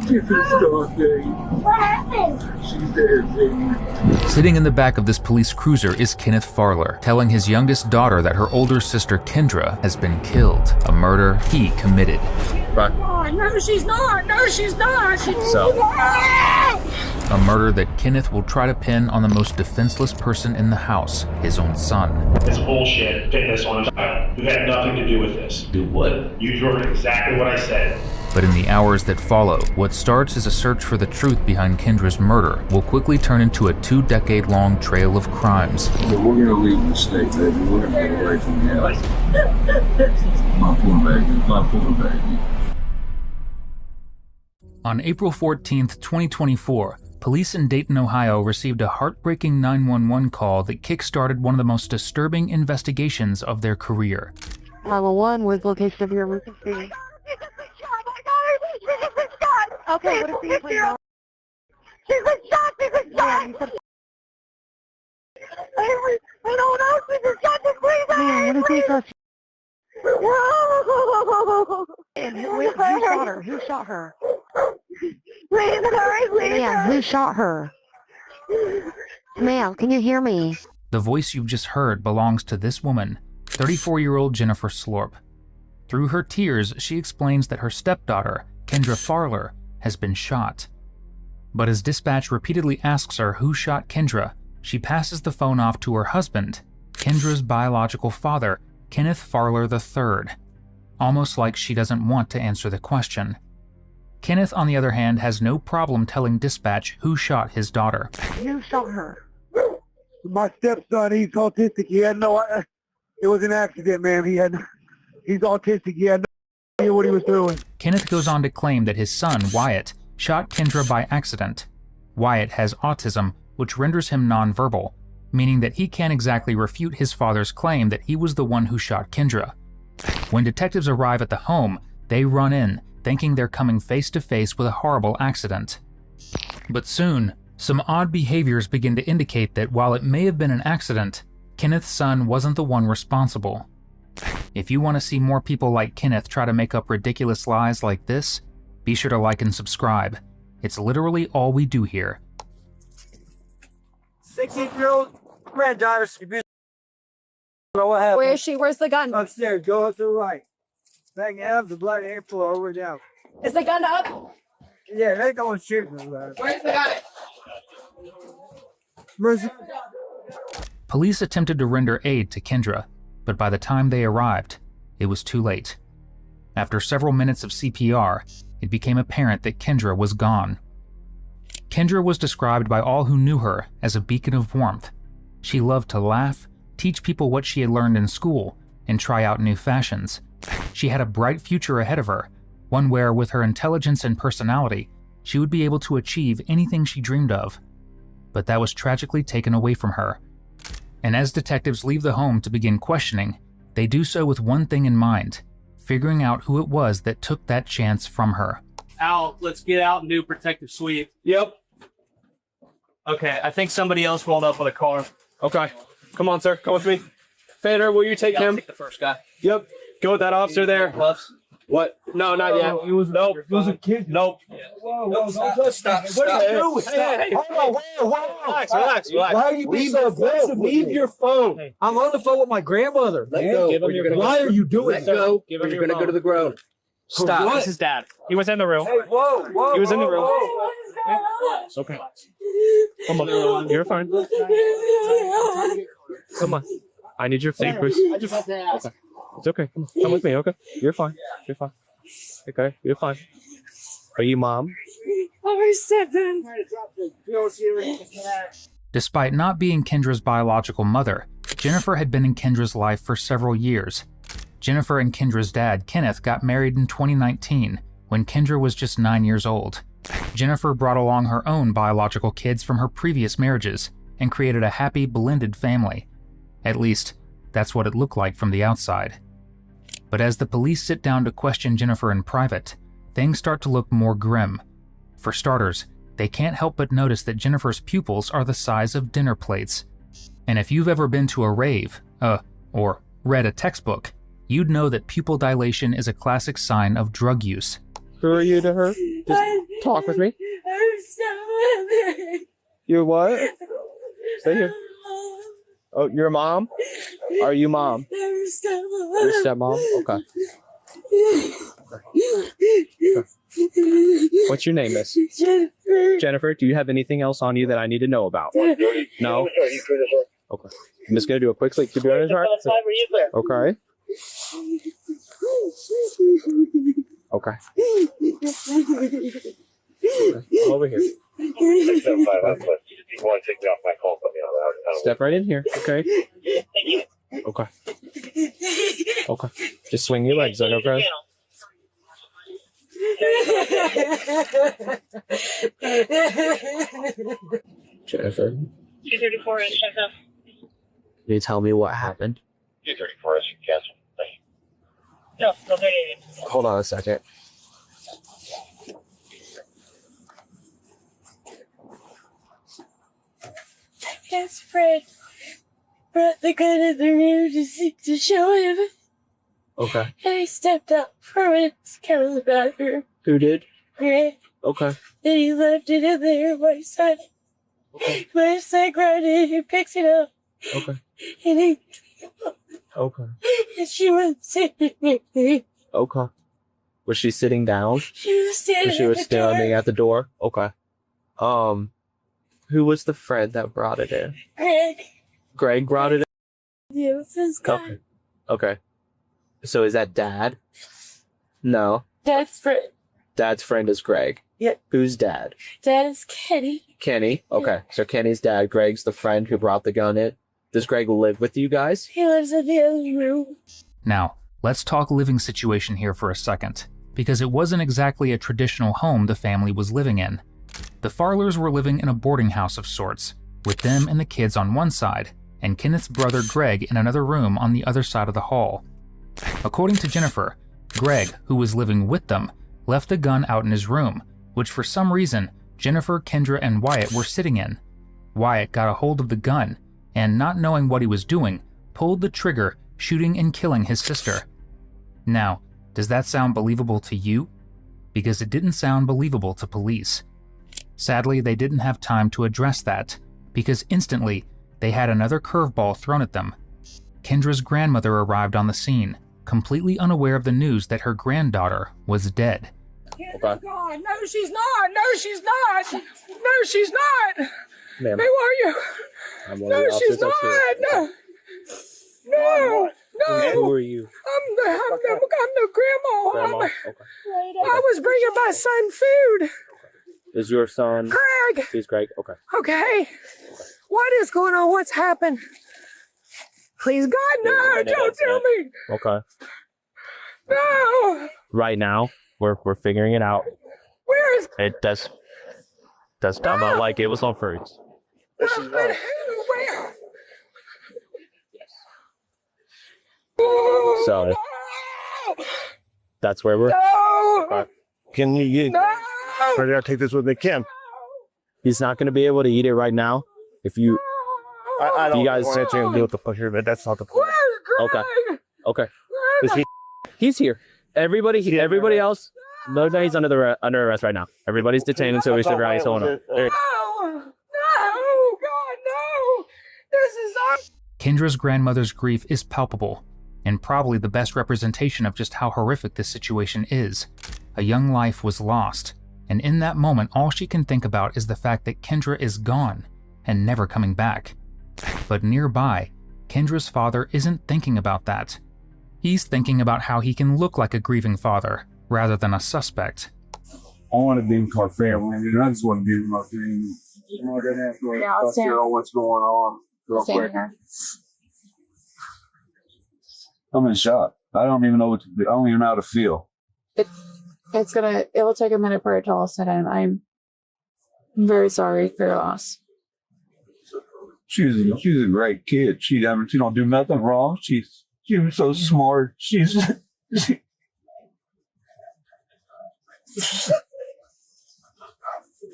What happened? She's dead. Sitting in the back of this police cruiser is Kenneth Farler, telling his youngest daughter that her older sister Kendra has been killed, a murder he committed. Right. Oh, no, she's not. No, she's not. A murder that Kenneth will try to pin on the most defenseless person in the house, his own son. It's bullshit. Pin this on a child. You had nothing to do with this. Do what? You heard exactly what I said. But in the hours that follow, what starts as a search for the truth behind Kendra's murder will quickly turn into a 2-decade-long trail of crimes. But we're gonna leave the state, baby. We're gonna get away from here. My poor baby. My poor baby. On April 14th, 2024, police in Dayton, Ohio received a heartbreaking 911 call that kickstarted one of the most disturbing investigations of their career. 911 with location of your emergency. Okay, what is the please? She's been shot. She's been shot. I don't know. She's been shot. Please. Man, what is this? Whoa. And who shot her? Who shot her? Please hurry, please. Ma'am, who shot her? Ma'am, can you hear me? The voice you've just heard belongs to this woman, 34-year-old Jennifer Slorp. Through her tears, she explains that her stepdaughter, Kendra Farler, has been shot. But as dispatch repeatedly asks her who shot Kendra, she passes the phone off to her husband, Kendra's biological father, Kenneth Farler III, almost like she doesn't want to answer the question. Kenneth, on the other hand, has no problem telling dispatch who shot his daughter. Who shot her? My stepson, he's autistic. He had no. It was an accident, ma'am. He's autistic. He had no idea what he was doing. Kenneth goes on to claim that his son, Wyatt, shot Kendra by accident. Wyatt has autism, which renders him nonverbal, meaning that he can't exactly refute his father's claim that he was the one who shot Kendra. When detectives arrive at the home, they run in, thinking they're coming face to face with a horrible accident. But soon, some odd behaviors begin to indicate that while it may have been an accident, Kenneth's son wasn't the one responsible. If you want to see more people like Kenneth try to make up ridiculous lies like this, be sure to like and subscribe. It's literally all we do here. 16-year-old granddaughter. What happened? Where is she? Where's the gun? Upstairs. Go up to the right. Bang have the blood hair flow over down. Is the gun up? Yeah, they're going shooting. Where's the gun? Mercy. Police attempted to render aid to Kendra, but by the time they arrived, it was too late. After several minutes of CPR, it became apparent that Kendra was gone. Kendra was described by all who knew her as a beacon of warmth. She loved to laugh, teach people what she had learned in school, and try out new fashions. She had a bright future ahead of her, one where, with her intelligence and personality, she would be able to achieve anything she dreamed of. But that was tragically taken away from her. And as detectives leave the home to begin questioning, they do so with one thing in mind: figuring out who it was that took that chance from her. Al, let's get out and do protective sweep. Yep. Okay, I think somebody else rolled up with a car. Okay. Come on, sir. Come with me. Fader, will you take Yeah, I'll him? take the first guy. Yep. Go with that officer there. Gloves. What? No, not yet. It was Nope. It was a kid. Nope. Whoa, Stop. What are you doing? Hey, Hold on, whoa. Relax. Why are you being so aggressive? Leave your phone. Hey. I'm on the phone with my grandmother. Let go. Give him your phone. Why are you doing Let that? go. Give him Or you're your gonna go phone. to the ground. Stop. What? This is Dad. He was in the room. Hey, whoa. He was in the room. whoa. It's okay. Come on. You're fine. Come on. I need your papers. Okay. It's okay. Come with me, okay? You're fine. You're fine. Okay, you're fine. Are you mom? Despite not being Kendra's biological mother, Jennifer had been in Kendra's life for several years. Jennifer and Kendra's dad, Kenneth, got married in 2019, when Kendra was just 9 years old. Jennifer brought along her own biological kids from her previous marriages and created a happy, blended family. At least, that's what it looked like from the outside. But as the police sit down to question Jennifer in private, things start to look more grim. For starters, they can't help but notice that Jennifer's pupils are the size of dinner plates. And if you've ever been to a rave, or read a textbook, you'd know that pupil dilation is a classic sign of drug use. Who are you to her? Just talk with me. You're what? Stay here. Oh, you're mom? Are you mom? Your stepmom? Okay. What's your name, miss? Jennifer, do you have anything else on you that I need to know about? No? Okay. I'm just going to do a quick sleep. Keep your eyes right. Okay. Okay. Over here. Step right in here. Okay. Okay. Okay. Just swing your legs out, okay? Jennifer. 234 is check up. Can you tell me what happened? 234 is cancel. No, no, 38. Hold on a second. Yes, Fred brought the gun in the room to show him. Okay. And I stepped out from it, came in the bathroom. Who did? Right? Okay. Then he left it in there. My son grabbed it, he picks it up. Okay. And he, Okay. and she was sitting with me. Okay. Was she sitting down? She was standing She was at the door. standing at the door? Okay. Who was the friend that brought it in? Greg. Greg brought it in? Yeah, it was his guy. Okay. Okay. So is that dad? No. Dad's friend. Dad's friend is Greg. Yep. Who's dad? Dad is Kenny. Kenny. Okay. So Kenny's dad, Greg's the friend who brought the gun in. Does Greg live with you guys? He lives in the other room. Now, let's talk living situation here for a second, because it wasn't exactly a traditional home the family was living in. The Farlers were living in a boarding house of sorts, with them and the kids on one side, and Kenneth's brother Greg in another room on the other side of the hall. According to Jennifer, Greg, who was living with them, left the gun out in his room, which for some reason Jennifer, Kendra, and Wyatt were sitting in. Wyatt got a hold of the gun, and not knowing what he was doing, pulled the trigger, shooting and killing his sister. Now, does that sound believable to you? Because it didn't sound believable to police. Sadly, they didn't have time to address that, because instantly, they had another curveball thrown at them. Kendra's grandmother arrived on the scene, completely unaware of the news that her granddaughter was dead. Okay. God, no, she's not. No, she's not. No, she's not. Ma'am. Who are you? I'm one of No, the she's officers that's not. here. No. No, Who no. are you? I'm the grandma. Grandma? Okay. I was bringing my son food. Is your son? Greg. He's Greg? Okay. Okay. What is going on? What's happened? Please, God, no. Don't tell me. Okay. No. Right now, we're figuring it out. Where is... It does come out like it was on fruits. But who? Where? So No. that's where we're. No. Can you No. ready to take this with me? Kim. He's not going to be able to eat it right now. If you. I don't You guys- want to deal with the fuck here, but that's not the point. Where's Greg? Okay. Okay. Is he? He's here. Everybody else. No, he's under arrest right now. Everybody's detained until we figure out what's going on. There- No. No. God, no. This is not... Kendra's grandmother's grief is palpable, and probably the best representation of just how horrific this situation is. A young life was lost, and in that moment all she can think about is the fact that Kendra is gone, and never coming back. But nearby, Kendra's father isn't thinking about that. He's thinking about how he can look like a grieving father, rather than a suspect. I want to be with my family, and I just want to be with my family. I'm not going to have to Yeah, I'll stand. figure out what's going on real quick. here. I'm in shock. I don't even know what to do. I don't even know how to feel. It will take a minute for it to all set in. I'm very sorry for your loss. She's a great kid. She don't do nothing wrong. She was so smart.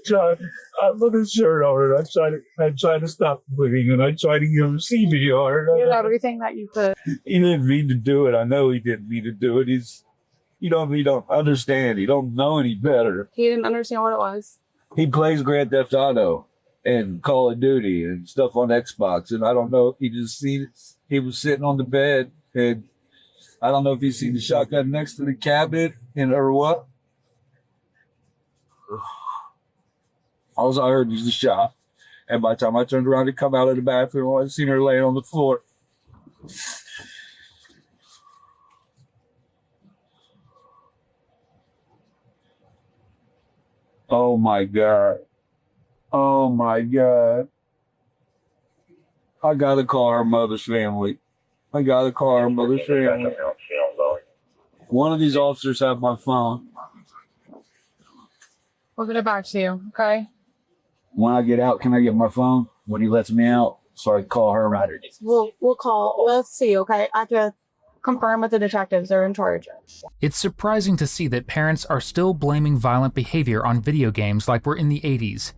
John, I put his shirt on her. I tried to stop bleeding, and I tried to give him CPR. You did everything that you could. He didn't mean to do it. I know he didn't mean to do it. He's You don't understand. You don't know any better. He didn't understand what it was. He plays Grand Theft Auto and Call of Duty and stuff on Xbox. And I don't know if he just seen it. He was sitting on the bed, and I don't know if he seen the shotgun next to the cabinet or what. All I heard was the shot. And by the time I turned around to come out of the bathroom, I seen her laying on the floor. Oh my God. Oh my God. I gotta call her mother's family. I gotta call her mother's family. One of these officers have my phone. We'll get it back to you, okay? When I get out, can I get my phone? When he lets me out, so I can call her right. We'll call. Let's see, okay? I have to confirm with the detectives. They're in charge. It's surprising to see that parents are still blaming violent behavior on video games like we're in the 80s.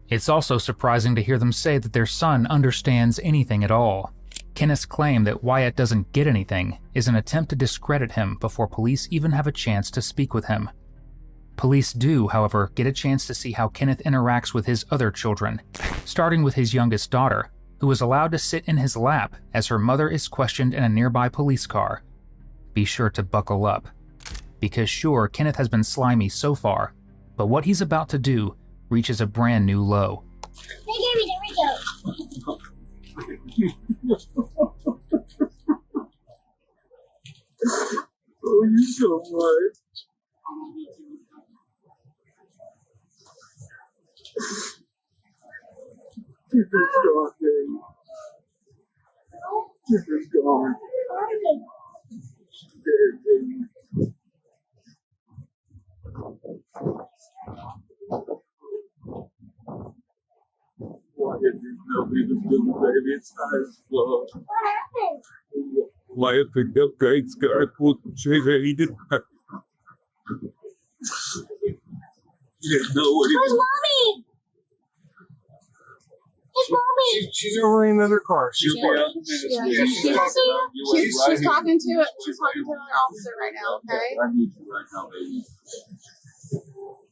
It's also surprising to hear them say that their son understands anything at all. Kenneth's claim that Wyatt doesn't get anything is an attempt to discredit him before police even have a chance to speak with him. Police do, however, get a chance to see how Kenneth interacts with his other children, starting with his youngest daughter, who is allowed to sit in his lap as her mother is questioned in a nearby police car. Be sure to buckle up. Because sure, Kenneth has been slimy so far, but what he's about to do reaches a brand new low. They gave me the Rico. Oh, you so much. This is gone, baby. This is gone. Dead, baby. Why did you tell me to do, baby? It's nice, love. What happened? Why picked up Greg's car, pulled the trigger, he didn't. He didn't know what he Where's was. mommy? Where's mommy? She's over in another car. She'll be out in a minute. She's talking to another officer right now, okay? I need you right now, baby.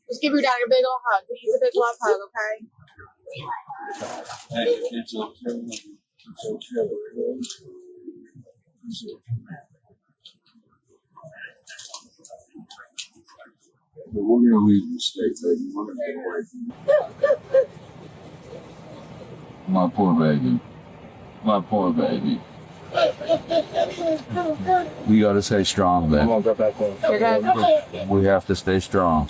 Just give your dad a big old hug. He needs a big love hug, okay? Hey, it's okay. It's okay. It's okay. But we're gonna leave the state, baby. We're gonna get away from you. My poor baby. My poor baby. We gotta stay strong, baby. You're good. We have to stay strong.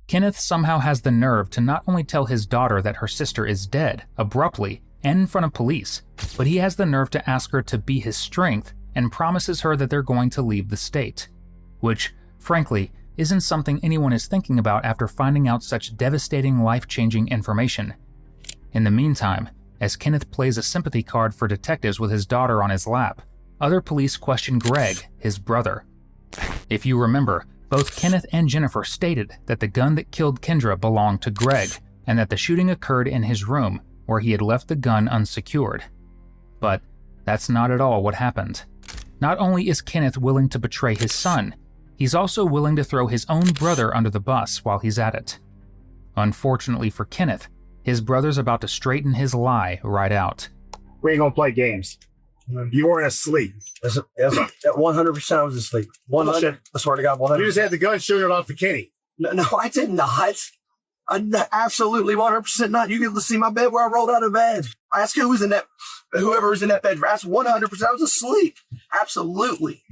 Kenneth somehow has the nerve to not only tell his daughter that her sister is dead, abruptly, and in front of police, but he has the nerve to ask her to be his strength and promises her that they're going to leave the state. Which, frankly, isn't something anyone is thinking about after finding out such devastating, life-changing information. In the meantime, as Kenneth plays a sympathy card for detectives with his daughter on his lap, other police question Greg, his brother. If you remember, both Kenneth and Jennifer stated that the gun that killed Kendra belonged to Greg, and that the shooting occurred in his room, where he had left the gun unsecured. But that's not at all what happened. Not only is Kenneth willing to betray his son, he's also willing to throw his own brother under the bus while he's at it. Unfortunately for Kenneth, his brother's about to straighten his lie right out. We ain't gonna play games. You weren't asleep. That's 100% I was asleep. 100. I swear to God, 100. You just had the gun shooting it off the Kenny. No, I did not. Absolutely 100% not. You can see my bed where I rolled out of bed. I asked whoever was in that bed. That's 100%. I was asleep. Absolutely.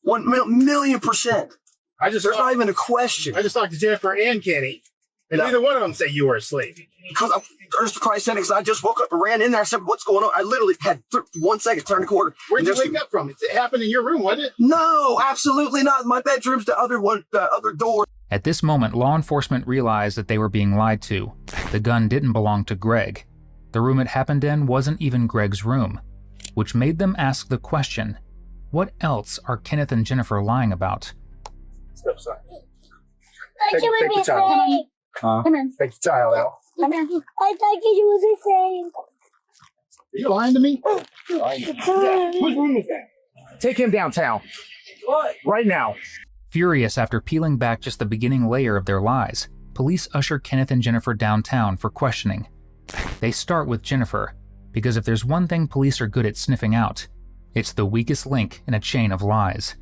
1,000,000%. There's not even a question. I just talked to Jennifer and Kenny, and neither one of them say you were asleep. Because Earth Christ sent it, because I just woke up and ran in there. I said, "What's going on?" I literally had 1 second, turn the corner. Where'd you wake up from? It happened in your room, wasn't it? No, absolutely not. My bedroom's the other door. At this moment, law enforcement realized that they were being lied to. The gun didn't belong to Greg. The room it happened in wasn't even Greg's room, which made them ask the question, what else are Kenneth and Jennifer lying about? Step aside. Take the child. Come here. Take the child out. Come here. I thought you was afraid. Are you lying to me? What room is that? Take him downtown. What? Right now. Furious after peeling back just the beginning layer of their lies, police usher Kenneth and Jennifer downtown for questioning. They start with Jennifer, because if there's one thing police are good at sniffing out, it's the weakest link in a chain of lies.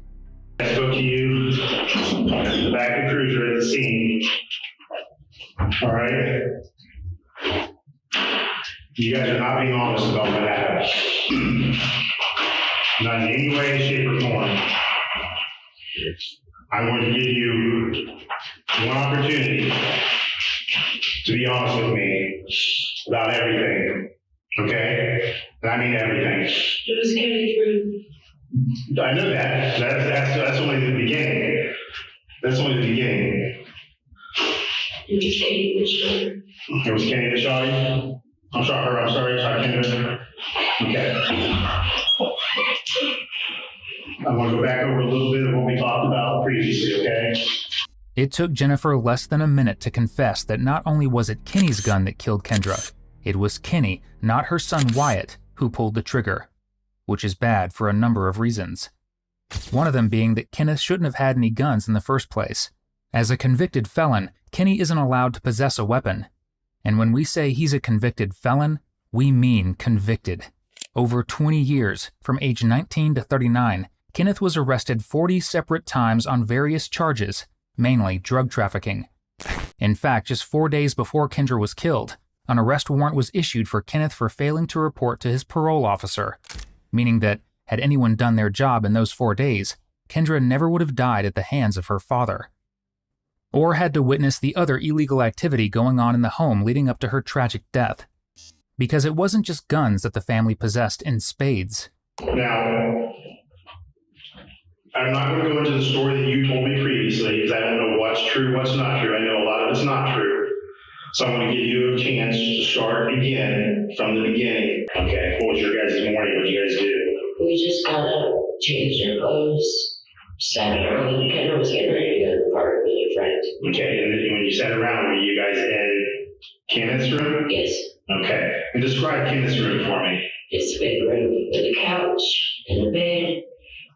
I spoke to you, the back of the cruiser at the scene. All right? You guys are not being honest about what happened. Not in any way, shape, or form. I'm going to give you one opportunity to be honest with me about everything. Okay? And I mean everything. It was Kenny's room. I know that. That's only the beginning. That's only the beginning. It was Kenny that shot her. It was Kenny that shot you? I'm sorry, Kendra. Okay. I'm going to go back over a little bit of what we talked about previously, okay? It took Jennifer less than a minute to confess that not only was it Kenny's gun that killed Kendra, it was Kenny, not her son Wyatt, who pulled the trigger, which is bad for a number of reasons. One of them being that Kenneth shouldn't have had any guns in the first place. As a convicted felon, Kenny isn't allowed to possess a weapon. And when we say he's a convicted felon, we mean convicted. Over 20 years, from age 19 to 39, Kenneth was arrested 40 separate times on various charges, mainly drug trafficking. In fact, just 4 days before Kendra was killed, an arrest warrant was issued for Kenneth for failing to report to his parole officer, meaning that had anyone done their job in those 4 days, Kendra never would have died at the hands of her father. Or had to witness the other illegal activity going on in the home leading up to her tragic death. Because it wasn't just guns that the family possessed in spades. Now, I'm not going to go into the story that you told me previously because I don't know what's true, what's not true. I know a lot of it's not true. So I'm going to give you a chance to start again from the beginning. Okay, what was your guys' morning? What did you guys do? We just got up, changed our clothes, sat around, and Kendra was getting ready to go to the park with a friend. Okay, and then when you sat around, were you guys in Kenneth's room? Yes. Okay, and describe Kenneth's room for me. It's a big room with a couch and a bed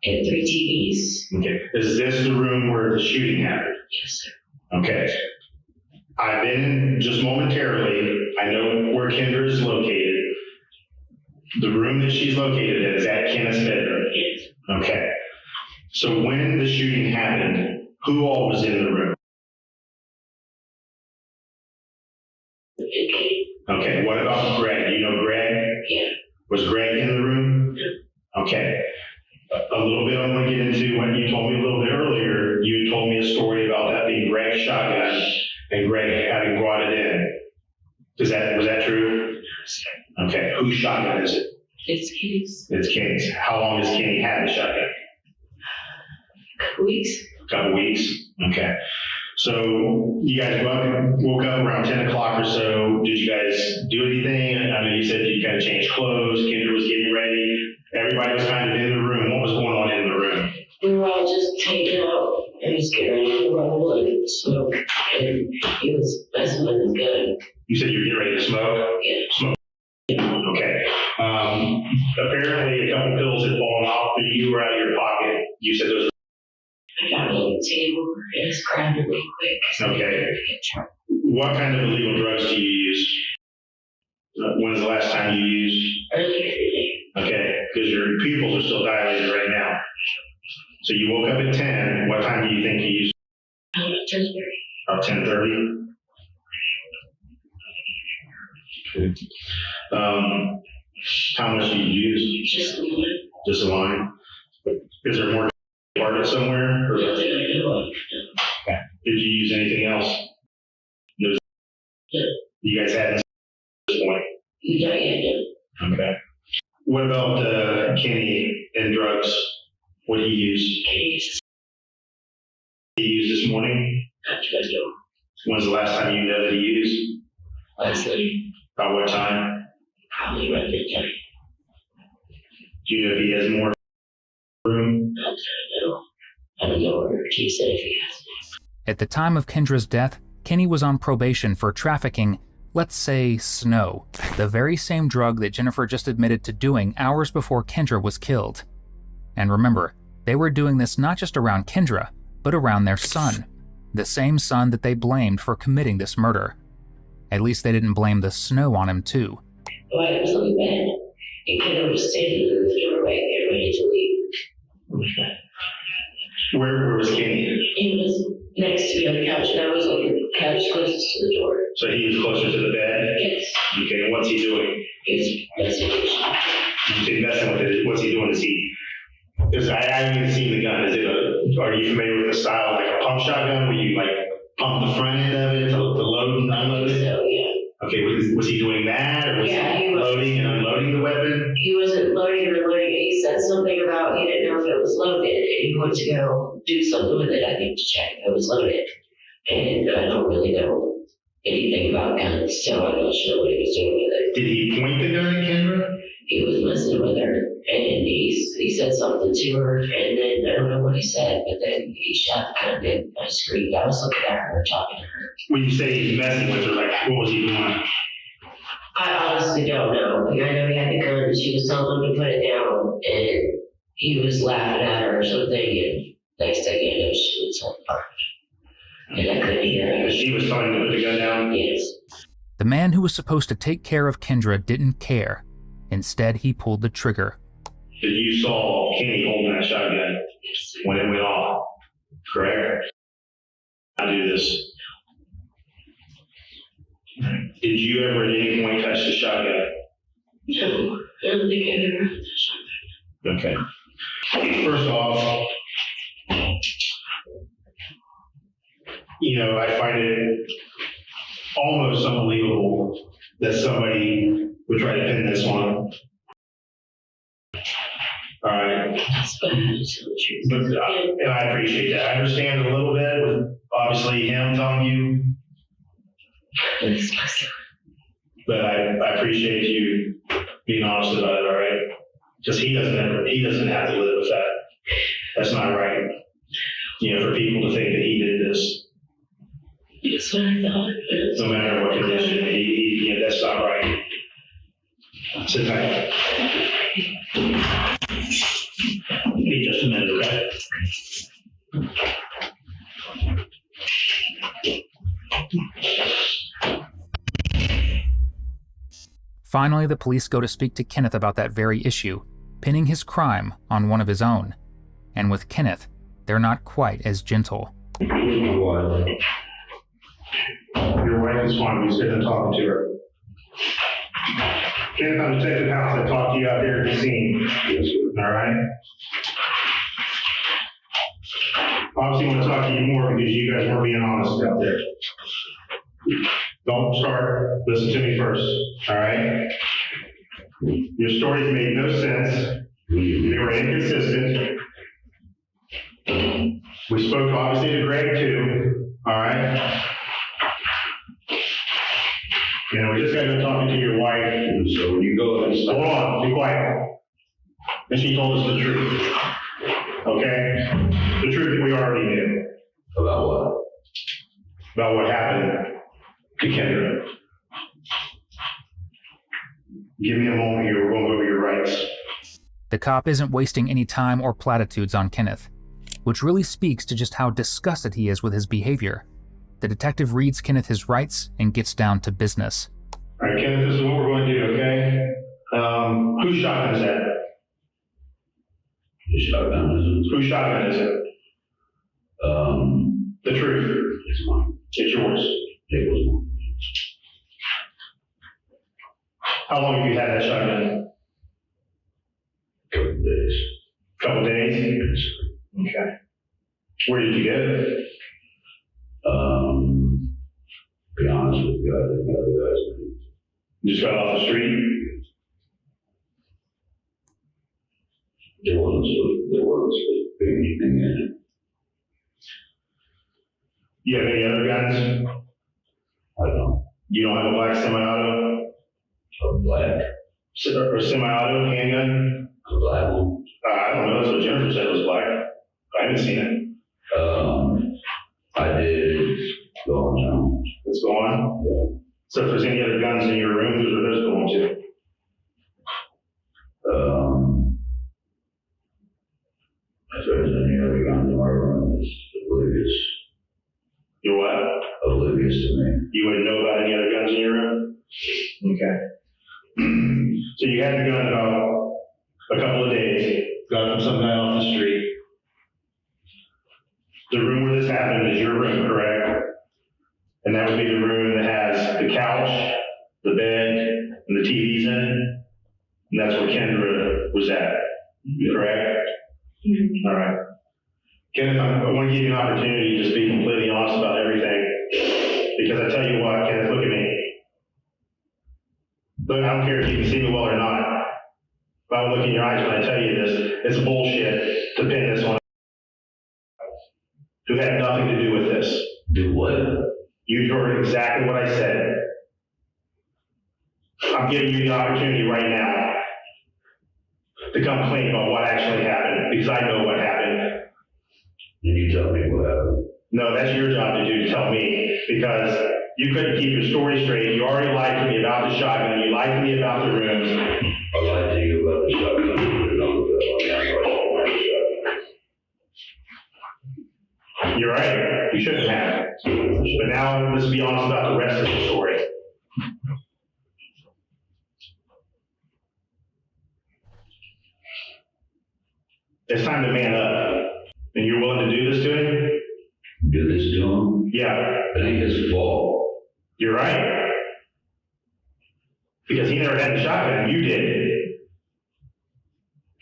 and 3 TVs. Okay, is this the room where the shooting happened? Yes, sir. Okay. I've been just momentarily, I know where Kendra is located. The room that she's located in is at Kenneth's bedroom. Yes. Okay. So when the shooting happened, who all was in the room? Okay, what about Greg? Do you know Greg? Yeah. Was Greg in the room? Okay. A little bit, I'm going to get into what you told me a little bit earlier. You told me a story about that being Greg's shotgun and Greg having brought it in. Was that true? Okay, whose shotgun is it? It's Kenny's. It's Kenny's. How long has Kenny had the shotgun? Couple weeks. Couple weeks? Okay. So you guys woke up around 10 o'clock or so. Did you guys do anything? I know you said you kind of changed clothes. Kendra was getting ready. Everybody was kind of in the room. What was going on in the room? We were all just hanging out and just getting ready to roll and smoke. And he was messing with his gun. You said you were getting ready to smoke? Yeah. Smoke. Okay. Apparently a couple pills had fallen off that you were out of your pocket. You said those. I got it on the table and just grabbed it real quick. Okay. What kind of illegal drugs do you use? When's the last time you used? Earlier today. Okay, because your pupils are still dilated right now. So you woke up at 10. What time do you think you used? 10:30. About 10:30. Okay. How much do you use? Just a little. Just a line. Is there more target somewhere? Or? Nothing I know of. Okay. Did you use anything else? No. You guys had at this point. Not yet, no. Okay. What about Kenny and drugs? What did he use? Kenny's. He used this morning? Not too much, no. When's the last time you know that he used? Last night. About what time? Probably around midnight. Do you know if he has more room? No. I don't know where he said if he has. At the time of Kendra's death, Kenny was on probation for trafficking, let's say, snow, the very same drug that Jennifer just admitted to doing hours before Kendra was killed. And remember, they were doing this not just around Kendra, but around their son, the same son that they blamed for committing this murder. At least they didn't blame the snow on him too. While I was on the bed, and Kendra was standing in the doorway, getting ready to leave. Where was Kenny? He was next to me on the couch, and I was on the couch closest to the door. So he was closer to the bed? Yes. Okay, and what's he doing? He's messing with it. He's messing with it. What's he doing? Because I haven't even seen the gun. Are you familiar with the style, like a pump shotgun, where you like pump the front end of it to load and unload it? So, yeah. Okay, was he doing that, or was he loading and unloading the weapon? He wasn't loading or unloading it. He said something about he didn't know if it was loaded, and he wanted to go do something with it, I think, to check if it was loaded. And I don't really know anything about guns, so I'm not sure what he was doing with it. Did he point the gun at Kendra? He was messing with her, and he said something to her, and then I don't know what he said, but then he shot the gun, and I screamed. I was looking at her, talking to her. When you say he's messing with her, like, what was he doing? I honestly don't know. I know he had the gun, and she was telling him to put it down, and he was laughing at her or something, and next thing you know, she was on fire. And I couldn't hear her. She was telling him to put the gun down? Yes. The man who was supposed to take care of Kendra didn't care. Instead, he pulled the trigger. That you saw Kenny holding that shotgun when it went off, correct? I do this. Did you ever at any point touch the shotgun? No, I don't think I ever heard the shotgun. Okay. First off, I find it almost unbelievable that somebody would try to pin this on. All right. But, and I appreciate that. I understand a little bit with obviously him telling you. But I appreciate you being honest about it, all right? Because he doesn't have to live with that. That's not right. For people to think that he did this. That's what I thought. No matter what condition, that's not right. Sit back. Be just a minute, okay? Finally, the police go to speak to Kenneth about that very issue, pinning his crime on one of his own. And with Kenneth, they're not quite as gentle. Your wife is fine. We sit and talking to her. Kenneth, I'm Detective House. I talked to you out there at the scene. Yes, sir. All right? Obviously, I want to talk to you more because you guys weren't being honest out there. Don't start. Listen to me first. All right? Your stories made no sense. They were inconsistent. We spoke obviously to Greg too. All right? We just got done talking to your wife. And so when you go and hold on, be quiet. And she told us the truth. Okay? The truth that we already knew. About what? About what happened to Kendra. Give me a moment here. We're going over your rights. The cop isn't wasting any time or platitudes on Kenneth, which really speaks to just how disgusted he is with his behavior. The detective reads Kenneth his rights and gets down to business. All right, Kenneth, this is what we're going to do, okay? Whose shotgun is that? Whose shotgun is it? The truth. It's mine. It's yours. It was mine. How long have you had that shotgun? Couple days. Couple days? Okay. Where did you get it? Be honest with you, I didn't know the guy's name. You just got off the street? There wasn't anything in it. You have any other guns? I don't. You don't have a black semi-auto? A black? Or semi-auto handgun? A black one? I don't know, that's what Jennifer said was black. I haven't seen it. I did go on. It's gone? Yeah. So if there's any other guns in your room, whose are those going to? If there's any other guns in my room, it's the other guns in your room? Okay. So you had the gun about a couple of days, got it from some guy off the street. The room where this happened is your room, correct? And that would be the room that has the couch, the bed, and the TVs in it? And that's where Kendra was at, correct? All right. Kenneth, I want to give you an opportunity to just be completely honest about everything. Because I tell you what, Kenneth, look at me. Look, I don't care if you can see me well or not. But I look in your eyes when I tell you this. It's bullshit to pin this on who had nothing to do with this. Do what? You heard exactly what I said. I'm giving you the opportunity right now to come clean about what actually happened, because I know what happened. And you tell me what happened. No, that's your job to do, to tell me, because you couldn't keep your story straight. You already lied to me about the shotgun. You lied to me about the rooms. I lied to you about the shotgun. You're right. You shouldn't have. But now let's be honest about the rest of the story. It's time to man up. And you're willing to do this to him? Do this to him? Yeah. It ain't his fault. You're right. Because he never had the shotgun, you did.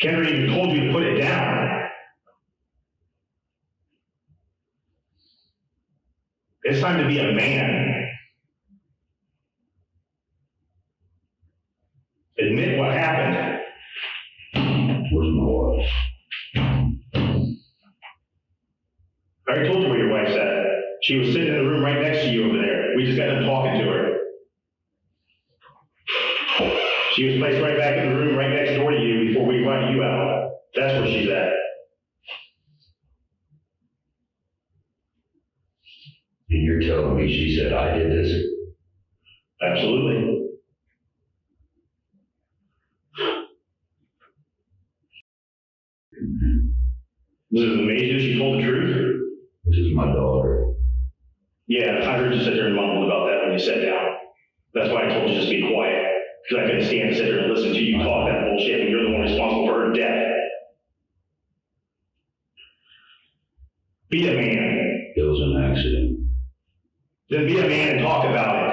Kendra even told you to put it down. It's time to be a man. Admit what happened. Where's my wife? I already told you where your wife's at. She was sitting in the room right next to you over there. We just got done talking to her. She was placed right back in the room right next door to you before we brought you out. That's where she's at. And you're telling me she said I did this? Absolutely. Was it amazing she told the truth? This is my daughter. Yeah, I heard you sit there and mumble about that when you sat down. That's why I told you just be quiet. Because I couldn't stand to sit there and listen to you talk that bullshit when you're the one responsible for her death. Be a man. It was an accident. Then be a man and talk about it.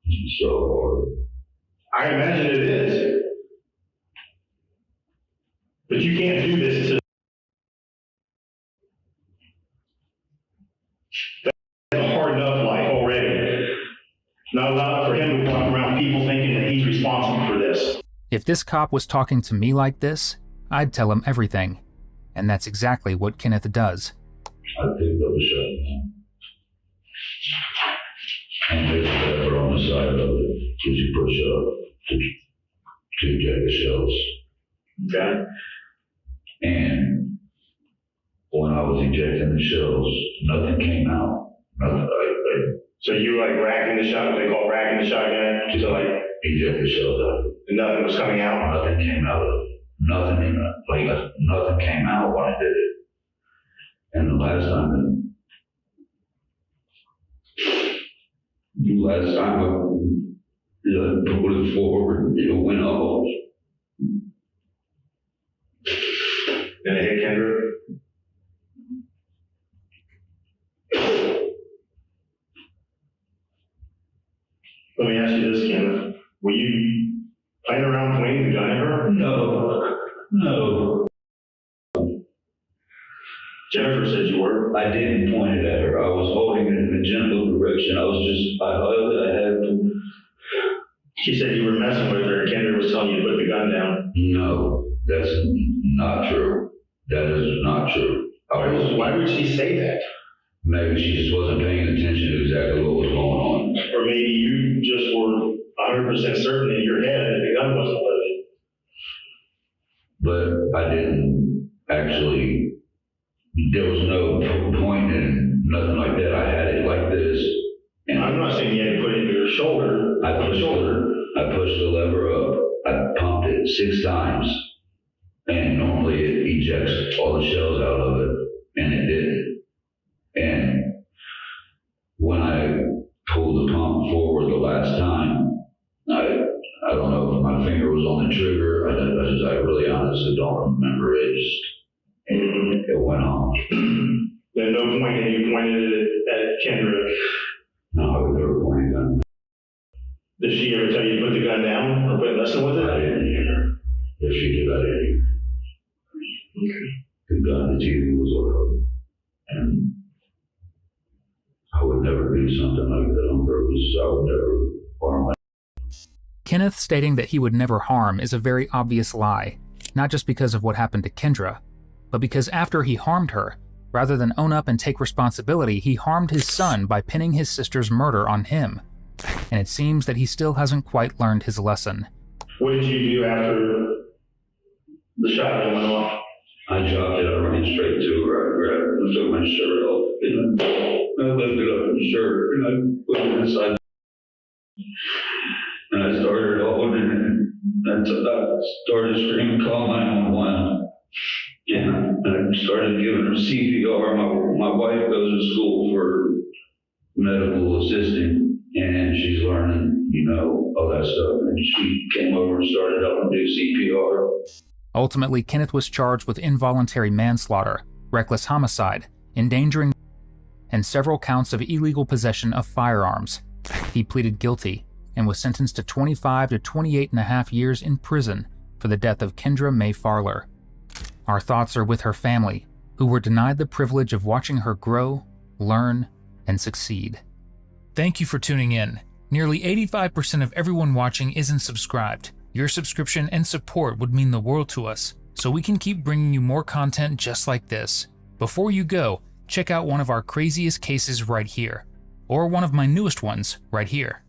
It's so hard. I imagine it is. But you can't do this to that's a hard enough life already. Not allowed for him to walk around people thinking that he's responsible for this. If this cop was talking to me like this, I'd tell him everything. And that's exactly what Kenneth does. I picked up a shotgun. And there's a pepper on the side of it, which you push up to inject the shells. Okay? And when I was injecting the shells, nothing came out. Nothing. So you like racking the shotgun, they call it racking the shotgun, so like Inject the shells out. and nothing was coming out? Nothing came out of it. Nothing came out when I did it. And the last time I put it forward, it went off. And it hit Kendra? Let me ask you this, Kenneth. Were you playing around pointing the gun at her? No. Jennifer said you were. I didn't point it at her. I was holding it in a gentle direction. I held it. I had to. She said you were messing with her and Kendra was telling you to put the gun down. No, that's not true. That is not true. Why would she say that? Maybe she just wasn't paying attention to exactly what was going on. Or maybe you just were 100% certain in your head that the gun wasn't loaded. But I didn't actually, there was no pointing, nothing like that. I had it like this. And I'm not saying you had to put it in your shoulder. I pushed the lever up. I pumped it 6 times. and normally it ejects all the shells out of it, and it didn't. And when I pulled the pump forward the last time, I don't know if my finger was on the trigger. I really honestly don't remember. It went off. At no point had you pointed it at Kendra. No, I would never point a gun. Did she ever tell you to put the gun down or quit messing with it? I didn't hear her. If she did, I didn't hear her. Okay. The gun, the TV was oiled. And I would never do something like that on purpose. I would never harm myself. Kenneth stating that he would never harm is a very obvious lie, not just because of what happened to Kendra, but because after he harmed her, rather than own up and take responsibility, he harmed his son by pinning his sister's murder on him. And it seems that he still hasn't quite learned his lesson. What did you do after the shotgun went off? I dropped it, I ran straight to her, I grabbed it, and took my shirt off, and I lifted up the shirt, and I put it inside. And I started holding it, and I started screaming, call 911. And I started giving her CPR. My wife goes to school for medical assisting, and she's learning, all that stuff. And she came over and started helping do CPR. Ultimately, Kenneth was charged with involuntary manslaughter, reckless homicide, endangering, and several counts of illegal possession of firearms. He pleaded guilty and was sentenced to 25 to 28.5 years in prison for the death of Kendra May Farler. Our thoughts are with her family, who were denied the privilege of watching her grow, learn, and succeed. Thank you for tuning in. Nearly 85% of everyone watching isn't subscribed. Your subscription and support would mean the world to us, so we can keep bringing you more content just like this. Before you go, check out one of our craziest cases right here, or one of my newest ones right here.